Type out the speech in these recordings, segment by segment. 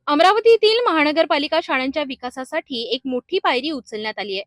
अमरावतीतील महानगरपालिका शाळांच्या विकासासाठी एक मोठी पायरी उचलण्यात आली आहे.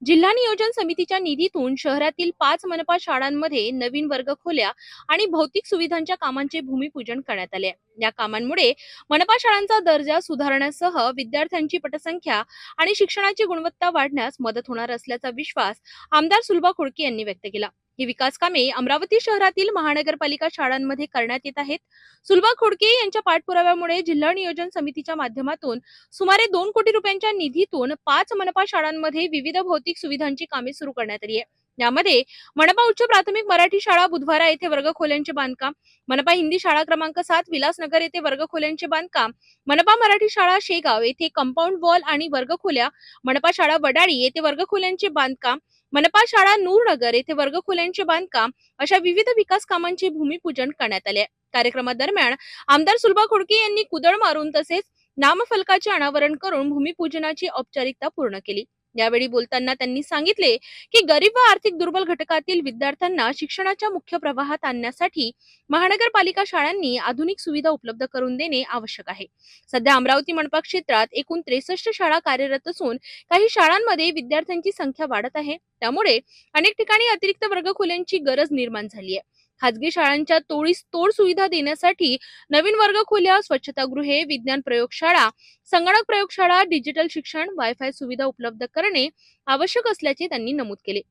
जिल्हा नियोजन समितीच्या निधीतून शहरातील 5 मनपा शाळांमध्ये नवीन वर्गखोल्या आणि भौतिक सुविधांच्या कामांचे भूमिपूजन करण्यात आले. या कामांमुळे मनपा शाळांचा दर्जा सुधारण्यासह विद्यार्थ्यांची पटसंख्या आणि शिक्षणाची गुणवत्ता वाढण्यास मदत होणार असल्याचा विश्वास आमदार सुलभा खोडके यांनी व्यक्त केला. ही विकास कामे अमरावती शहरातील महानगरपालिका शाळांमध्ये करण्यात येत आहेत. सुलभा खोडके यांच्या पाठपुराव्यामुळे जिल्हा नियोजन समितीच्या माध्यमातून सुमारे 2 कोटी रुपयांच्या निधीतून 5 मनपा शाळांमध्ये विविध भौतिक सुविधांची कामे सुरू करण्यात आली आहे. यामध्ये मनपा उच्च प्राथमिक मराठी शाळा बुधवारा येथे वर्गखोल्यांचे बांधकाम, मनपा हिंदी शाळा क्रमांक 7 विलासनगर येथे वर्गखोल्यांचे बांधकाम, मनपा मराठी शाळा शेगाव येथे कंपाऊंड वॉल आणि वर्गखोल्या, मनपा शाळा वडाळी येथे वर्गखोल्यांचे बांधकाम, मनपा शाळा नूरनगर येथे वर्गखोल्यांचे बांधकाम अशा विविध विकास कामांचे भूमिपूजन करण्यात आले. कार्यक्रमादरम्यान आमदार सुलभा खोडके यांनी कुदळ मारून तसेच नामफलकाचे अनावरण करून भूमिपूजनाची औपचारिकता पूर्ण केली. यावेळी बोलताना त्यांनी सांगितले की गरीब व आर्थिक दुर्बल घटकातील विद्यार्थ्यांना शिक्षणाच्या मुख्य प्रवाहात आणण्यासाठी महानगरपालिका शाळांनी आधुनिक सुविधा उपलब्ध करून देणे आवश्यक आहे. सध्या अमरावती मनपा क्षेत्रात एकूण 63 शाळा कार्यरत असून काही शाळांमध्ये विद्यार्थ्यांची संख्या वाढत आहे. त्यामुळे अनेक ठिकाणी अतिरिक्त वर्गखोल्यांची गरज निर्माण झाली आहे. खाजगी शाळांच्या तोड सुविधा देण्यासाठी नवीन वर्गखोल्या, स्वच्छतागृहे, विज्ञान प्रयोगशाळा, संगणक प्रयोगशाळा, डिजिटल शिक्षण, वायफाय सुविधा उपलब्ध करणे आवश्यक असल्याचे त्यांनी नमूद केले.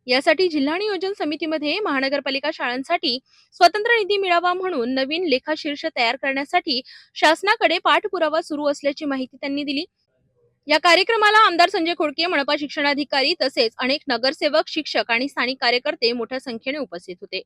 यासाठी जिल्हा नियोजन समितीमध्ये महानगरपालिका शाळांसाठी स्वतंत्र निधी मिळावा म्हणून नवीन लेखाशीर्ष तयार करण्यासाठी शासनाकडे पाठपुरावा सुरू असल्याची माहिती त्यांनी दिली. या कार्यक्रमाला आमदार संजय खोडके, मनपा शिक्षणाधिकारी तसेच अनेक नगरसेवक, शिक्षक आणि स्थानिक कार्यकर्ते मोठ्या संख्येने उपस्थित होते.